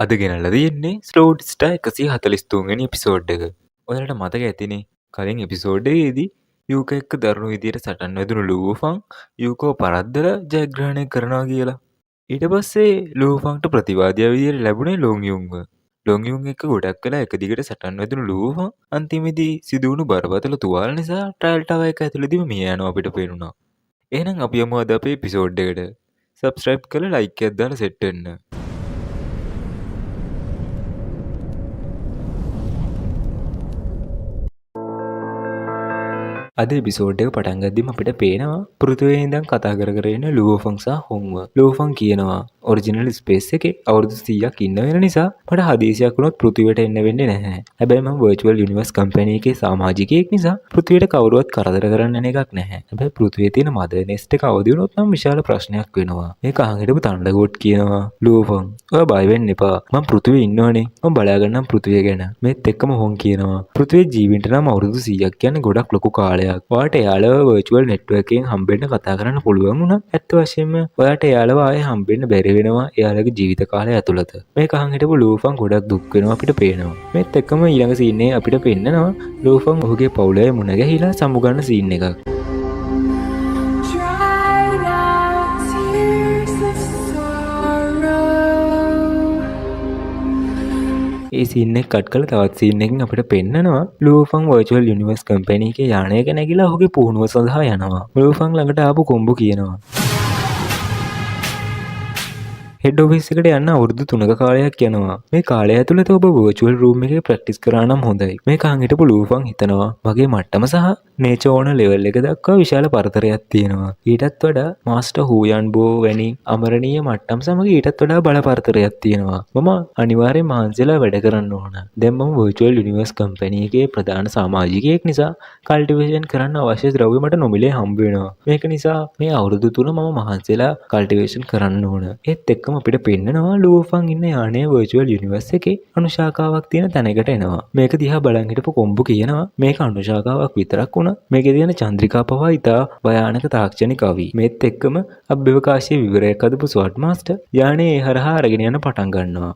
අද ගෙනල්ලා තියෙන්නේ ස්ලෝඩ් ස්ටාර් 143 වෙනි එපිසෝඩ් එක. ඔයාලට මතක ඇතිනේ කලින් එපිසෝඩ් එකේදී යූකෝ එක්ක දරුණු විදියට සටන් වැදුණු ලූෆන් යූකෝ පරද්දලා ජයග්‍රහණය කරනවා කියලා. ඊට පස්සේ ලූෆන්ට ප්‍රතිවාදියා විදියට ලැබුණේ ලොන් යුන්ව. ලොන් යුන් එක්ක ගොඩක් වෙලා එක දිගට සටන් වැදුණු ලූෆන් අන්තිමේදී සිදුවුණු බරපතල තුවාල නිසා ට්‍රයල් ටවර් එක ඇතුළේදීම මිය යනවා අපිට පේනවා. එහෙනම් අපි යමු අද අපේ එපිසෝඩ් එකට. සබ්ස්ක්‍රයිබ් කරලා ලයික් එකක් දාලා සෙට් වෙන්න. අද එපිසෝඩ් එක පටන් ගද්දිම අපිට පේනවා පෘථිවියේ ඉඳන් කතා කර ඉන්න ලූෆන් සහ හොන්ව. ලූෆන් කියනවා ඔරිජිනල් ස්පේස් එකේ අවුරුදු 100ක් ඉන්න වෙන නිසා මට හදිසියක් වුණොත් පෘථිවියට එන්න වෙන්නේ නැහැ. හැබැයි මම වර්චුවල් යුනිවර්ස් කම්පැනි එකේ සමාජිකයෙක් නිසා පෘථිවියට කවුරුවත් කරදර කරන්න යන එකක් නැහැ. හැබැයි පෘථිවියේ තියෙන මදර් නෙස්ට් එක අවදි වුණොත් නම් විශාල ප්‍රශ්නයක් වෙනවා. මේක අහන් හිටපු තණ්ඩගොඩ් කියනවා ලූෆන් ඔයා බය වෙන්න එපා. මම පෘථිවියේ ඉන්නවනේ. මම බලාගන්නම් පෘථිවිය ගැන. මේත් එක්කම හොන් කියනවා පෘථිවියේ ජීවින්ට නම් අවුරුදු 100ක් කියන්නේ ගොඩක් ලොකු කාලයක්. ඔයාට එයාලව වර්චුවල් නෙට්වර්ක් එකෙන් හම්බෙන්න කතා කරන්න පුළුවන් වුණා. ඇත්ත වශයෙන්ම ඔයාට එයාලව ආයේ හම්බෙන්න බැරි වෙනවා එයාලගේ ජීවිත කාලය ඇතුළත. මේක අහන් හිටපු ලූෆන් ගොඩක් දුක් වෙනවා අපිට පේනවා. මේත් එක්කම ඊළඟ සීන් එකේ අපිට පෙන්නනවා ලූෆන් ඔහුගේ පවුලේ මුණ ගැහිලා සමුගන්න සීන් එකක්. ඒ සීන් එක කට් කරලා තවත් සීන් එකකින් අපිට පෙන්නනවා ලූෆන් වර්චුවල් යුනිවර්ස් කම්පැනි එකේ යානයක නැගිලා ඔහුගේ පුහුණුව සඳහා යනවා. ලූෆන් ළඟට ආපු කොම්බු කියනවා හෙඩ් ඔෆිස් එකට යන්න අවුරුදු 3ක කාලයක් යනවා. මේ කාලය ඇතුළත ඔබ වර්චුවල් රූම් එකේ ප්‍රැක්ටිස් කරා නම් හොඳයි. මේක අහන් හිටපු ලූෆන් හිතනවා මගේ මට්ටම සහ නේචර් ඕන ලෙවල් එක දක්වා විශාල පරතරයක් තියෙනවා. ඊටත් වඩා මාස්ටර් හූයන් බෝ වැනි අමරණීය මට්ටම් සමග ඊටත් වඩා බල පරතරයක් තියෙනවා. මම අනිවාර්යෙන් මහන්සිලා වැඩ කරන්න ඕන. දැන් මම වර්චුවල් යුනිවර්ස් කම්පැනි එකේ ප්‍රධාන සමාජිකයෙක් නිසා කල්ටිවේෂන් කරන්න අවශ්‍ය ද්‍රව්‍ය මට නොමිලේ හම්බ වෙනවා. මේක නිසා මේ අවුරුදු 3 මම මහන්සිලා කල්ටිවේෂන් කරන්න ඕන. ඒත් එක්ක අපිට පෙන්නනවා ලූෆන් ඉන්න යානයේ වර්චුවල් යුනිවර්ස් එකේ අනුශාකාවක් තියෙන තැනකට එනවා. මේක දිහා බලන් හිටපු කොම්බු කියනවා මේක අනුශාකාවක් විතරක් වුණා. මේකේ තියෙන චන්ද්‍රිකා පවා ඉතා භයානක තාක්ෂණික අවි. මේත් එක්කම අභ්‍යවකාශයේ විවරයක් අදපු ස්වර්ඩ් මාස්ටර් යානයේ ඒ හරහා අරගෙන යන පටන් ගන්නවා.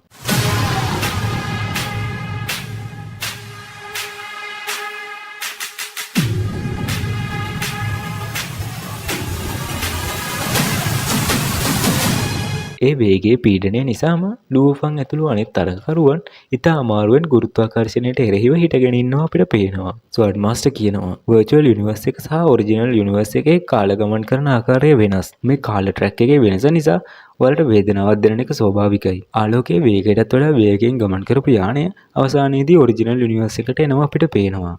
ඒ වේගයේ පීඩනය නිසාම ලූෆන් ඇතුළු අනිත් තරගකරුවන් ඉතා අමාරුවෙන් ගුරුත්වාකර්ෂණයට එරෙහිව හිටගෙන ඉන්නවා අපිට පේනවා. ස්වර්ඩ් මාස්ටර් කියනවා වර්චුවල් යුනිවර්ස් එක සහ ඔරිජිනල් යුනිවර්ස් එකේ කාල ගමන් කරන ආකාරය වෙනස්. මේ කාල ට්‍රැක් එකේ වෙනස නිසා ඔයාලට වේදනාවක් දැනෙන එක ස්වාභාවිකයි. ආලෝකයේ වේගයටත් වඩා වේගයෙන් ගමන් කරපු යානය අවසානයේදී ඔරිජිනල් යුනිවර්ස් එකට එනවා අපිට පේනවා.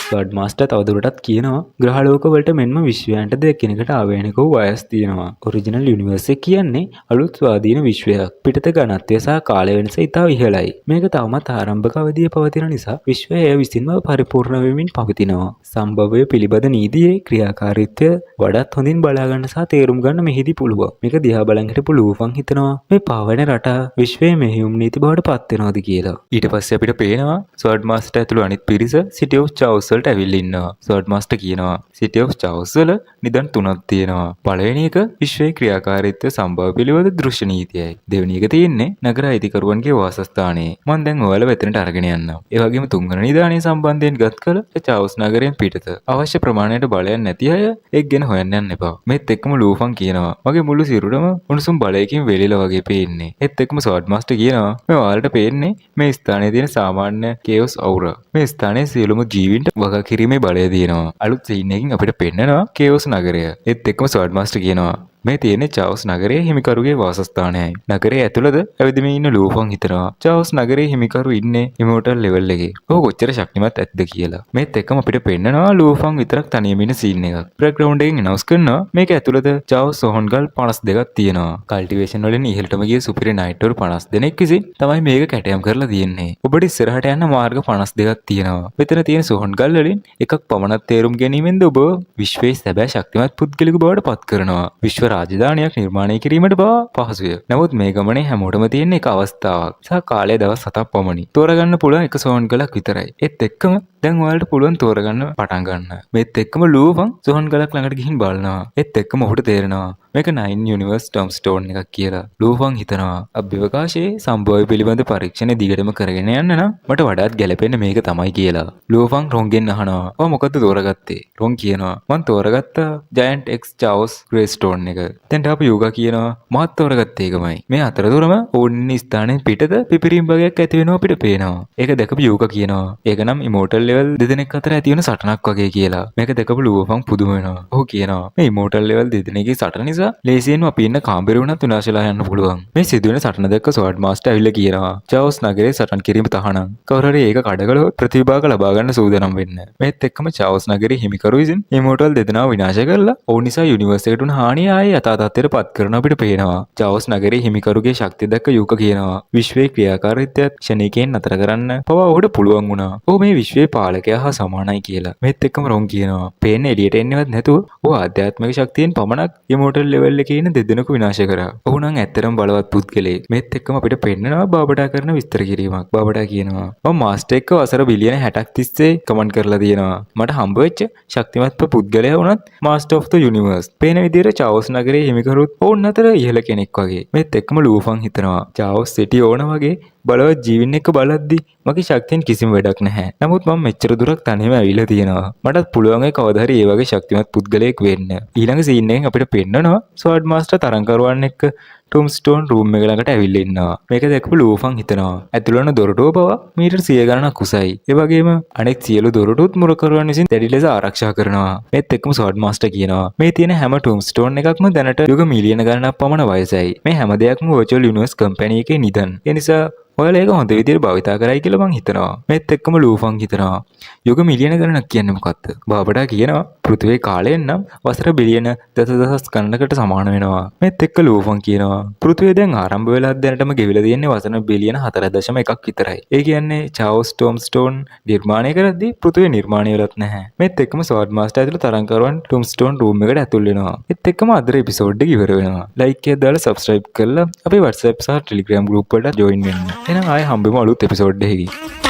ස්වර්ඩ් මාස්ටර් තවදුරටත් කියනවා ග්‍රහලෝක වලට මෙන්ම විශ්වයන්ටද එකිනෙකට ආවේනික වූ වයස් තියෙනවා. ඔරිජිනල් යුනිවර්ස් එක කියන්නේ අලුත් ස්වාධීන විශ්වයක්. පිටත ඝනත්වය සහ කාලය වෙනස ඉතා ඉහළයි. මේක තවමත් ආරම්භක අවධියේ පවතින නිසා විශ්වය එය විසින්ම පරිපූර්ණ වෙමින් පවතිනවා. සම්භවය පිළිබඳ නීතියේ ක්‍රියාකාරීත්වය වඩාත් හොඳින් බලා ගන්න සහ තේරුම් ගන්න මෙහිදී පුළුවන්. මේක දිහා බලන් හිටපු ලූෆන් හිතනවා මේ පාවෙන රට විශ්වයේ මෙහෙයුම් නීති බවට පත් වෙනවද කියලා. ඊට පස්සේ අපිට පේනවා ස්වර්ඩ් මාස්ටර් ඇතුළු අනිත් පිරිස සිටි ඔෆ් චවුස් වලට ඇවිල්ලා ඉන්නවා. ස්වර්ඩ් මාස්ටර් කියනවා සිටි ඔෆ් චවුස් වල නිදන් 3ක් තියෙනවා. පළවෙනි එක විශ්වයේ ක්‍රියාකාරීත්වය සම්භව පිළිබඳ දෘශ්‍ය නීතියයි. දෙවෙනි එක තියෙන්නේ නගර අයිතිකරුවන්ගේ වාසස්ථානයේ. මම දැන් ඔයාලව එතනට අරගෙන යන්නම්. ඒ වගේම තුන්වෙනි නිදාණය සම්බන්ධයෙන් ගත් කල චවුස් නගරයෙන් පිටත අවශ්‍ය ප්‍රමාණයට බලයක් නැති අය ඒක ගැන හොයන්න යන්න එපා. මේත් එක්කම ලූෆන් කියනවා මගේ මුළු සිරුරම උණුසුම් බලයකින් වෙලිලා වගේ පේන්නේ. ඒත් එක්කම ස්වර්ඩ් මාස්ටර් කියනවා මේ ඔයාලට පේන්නේ මේ ස්ථානයේ තියෙන සාමාන්‍ය කේවස් අවුරා. මේ ස්ථානයේ සියලුම ජීවීන්ට වගා කිරීමේ බලය තියෙනවා. අලුත් සීන් එකකින් අපිට පෙන්නනවා කේවස් නගරය. ඒත් එක්කම ස්වර්ඩ් මාස්ටර් කියනවා මේ තියෙන්නේ චවුස් නගරයේ හිමිකරුගේ වාසස්ථානයයි. නගරයේ ඇතුළත ඇවිදමින් ඉන්න ලූෆන් හිතනවා චවුස් නගරයේ හිමිකරු ඉන්නේ ඉමෝටල් ලෙවල් එකේ. ඔහු කොච්චර ශක්තිමත් ඇද්ද කියලා. මේත් එක්කම අපිට පෙන්නනවා ලූෆන් විතරක් තනියම ඉන්න සීන් එකක්. බෑග්ග්‍රවුන්ඩ් එකෙන් අනවුස් කරනවා මේක ඇතුළත චවුස් සොහොන්ගල් 52ක් තියෙනවා. කල්ටිවේෂන් වලින් ඉහළටම ගිය සුපිරි නයිට්වරු 50 දෙනෙක් විසින් තමයි මේක කැටයම් කරලා තියෙන්නේ. ඔබට ඉස්සරහට යන්න මාර්ග 52ක් තියෙනවා. මෙතන තියෙන සොහොන්ගල් වලින් එකක් පමණක් තේරුම් ගැනීමෙන්ද ඔබ විශ්වයේ සැබෑ ශක්තිමත් පුද්ගලයෙකු බවට පත් කරනවා. විශ්ව රාජධානියක් නිර්මාණය කිරීමට බව පහසුය. නමුත් මේ ගමනේ හැමෝටම තියෙන එක අවස්ථාවක් සහ කාලය දවස් 7ක් පමණි. තෝරගන්න පුළුවන් එක සොහොන්ගලක් විතරයි. ඒත් එක්කම දැන් ඔයාලට පුළුවන් තෝරගන්න පටන් ගන්න. මේත් එක්කම ලූවන් සොහන් ගලක් ළඟට ගිහින් බලනවා. ඒත් එක්කම ඔහුට තේරෙනවා මේක 9 යුනිවර්ස් ටම්ස්ටෝන් එකක් කියලා. ලූවන් හිතනවා අභ්‍යවකාශයේ සම්භාව්‍ය පිළිබඳ පරීක්ෂණ දිගටම කරගෙන යන්න නම් මට වඩාත් ගැළපෙන්නේ මේක තමයි කියලා. ලූවන් රොන්ගෙන් අහනවා ඔව් මොකද්ද තෝරගත්තේ? රොන් කියනවා මං තෝරගත්තා ජයන්ට් එක්ස් චාවස් ග්‍රේ ස්ටෝන් එක. දැන් තාප යෝගා කියනවා මහත් තෝරගත්තේ ඒකමයි. මේ අතරතුරම ඕනින් ස්ථානයේ පිටත පිපිරීම් වගේක් ඇති වෙනවා අපිට පේනවා. ඒක දැකපු යෝගා කියනවා ඒක නම් ඉමෝටල් ලෙවල් දෙදෙනෙක් අතර ඇති වෙන සටනක් වගේ කියලා. මේක දැකපු ලූවන් පුදුම වෙනවා. ඔහු කියනවා මේ ඉමෝටල් ලෙවල් දෙදෙනෙක්ගේ සටන නිසා ලේසියෙන්ම අපි ඉන්න කාමරේ වුණත් විනාශ වෙලා යන්න පුළුවන්. මේ සිදුවෙන සටන දැක්ක ස්වර්ඩ් මාස්ටර් ඇවිල්ලා කියනවා චාවස් නගරේ සටන් කිරීම තහනම්. කවුරු හරි ඒක කඩකළොත් ප්‍රතිභාග ලබා ගන්න සූදානම් වෙන්න. මේත් එක්කම චාවස් නගරේ හිමිකරු විසින් ඉමෝටල් දෙදෙනාව විනාශ කරලා ඔවුන් නිසා යුනිවර්ස් එකට උන හානිය ආයේ යථා තත්ත්වයට පත් කරන අපිට පේනවා. චාවස් නගරේ හිමිකරුගේ ශක්තිය දැක්ක යුක කියනවා විශ්වයේ ක්‍රියාකාරීත්වයත් ක්ෂණිකයෙන් නතර කරන්න පවා ඔහුට පුළුවන් වුණා. ඔහු මේ විශ්වයේ පාලකයා හා සමානයි කියලා. මේත් එක්කම රොන් කියනවා පේන්නේ එළියට එන්නේවත් නැතුව ඔහු ආධ්‍යාත්මික ශක්තියෙන් පමණක් ඉමෝටල් ලෙවල් එකේ ඉන්න දෙදෙනෙකු විනාශ කරා. ඔහු නම් ඇත්තටම බලවත් පුද්ගලයෙක්. මේත් එක්කම අපිට පෙන්නනවා බාබටා කරන විස්තර කිරීමක්. බාබටා කියනවා මම මාස්ටර් එක්ක වසර බිලියන 60ක් තිස්සේ කමෙන්ට් කරලා තියෙනවා. මට හම්බ වෙච්ච ශක්තිමත් පුද්ගලයා වුණත් මාස්ටර් ඔෆ් ද යුනිවර්ස්. පේන විදිහට චාවස් නගරයේ හිමිකරුත් ඔවුන් අතර ඉහළ කෙනෙක් වගේ. මේත් එක්කම ලූෆන් හිතනවා චාවස් සිටි ඕන වගේ බලවත් ජීවින් එක්ක බලද්දි මගේ ශක්තියෙන් කිසිම වැඩක් නැහැ. නමුත් මම මෙච්චර දුරක් තනියම ඇවිල්ලා තියෙනවා. මටත් පුළුවන් ඒ කවදා හරි ඒ වගේ ශක්තිමත් පුද්ගලයෙක් වෙන්න. ඊළඟ සීන් එකෙන් අපිට පෙන්නනවා ස්වර්ඩ් මාස්ටර් තරංකරුවන් එක්ක ටොම්ස්ටෝන් රූම් එක ළඟට ඇවිල්ලා ඉන්නවා. මේක දැකපු ලූෆන් හිතනවා ඇතුළ වන දොරටුව පවා මීටර් 100 ගණනක් උසයි. ඒ වගේම අනෙක් සියලු දොරටුත් මුරකරුවන් විසින් දැඩි ලෙස ආරක්ෂා කරනවා. මේත් එක්කම ස්වර්ඩ් මාස්ටර් කියනවා මේ තියෙන හැම ටොම්ස්ටෝන් එකක්ම දැනට යුග මිලියන ගණනක් පමණ වයසයි. මේ හැම දෙයක්ම වර්චුවල් යුනිවර්ස් කම්පැනි එකේ නිදන්. ඒ නිසා ඔයාලා ඒක හොඳ විදිහට භාවිතා කරයි කියලා මං හිතනවා. මේත් එක්කම ලූෆන් හිතනවා යුග මිලියන ගණනක් කියන්නේ මොකක්ද? බාබටා කියනවා පෘථිවියේ කාලයෙන් නම් වසර බිලියන දසදහස් ගණනකට සමාන වෙනවා. මේත් එක්ක ලූෆන් කියනවා පෘථිවිය දැන් ආරම්භ වෙලා දැනටම ගෙවිලා තියෙන්නේ වසර බිලියන 4.1ක් විතරයි. ඒ කියන්නේ චාවස් ටොම්ස්ටෝන් නිර්මාණය කරද්දී පෘථිවිය නිර්මාණය වෙලත් නැහැ. මේත් එක්කම ස්වර්ඩ් මාස්ටර් ඇතුළු තරංකරුවන් ටොම්ස්ටෝන් රූම් එකට ඇතුල් වෙනවා. ඒත් එක්කම අද එපිසෝඩ් එක ඉවර වෙනවා. ලයික් එකක් දාලා සබ්ස්ක්‍රයිබ් කරලා අපේ WhatsApp සහ Telegram group වලට join වෙන්න. එහෙනම් ආයෙ හම්බෙමු අලුත් එපිසෝඩ් එකකින්.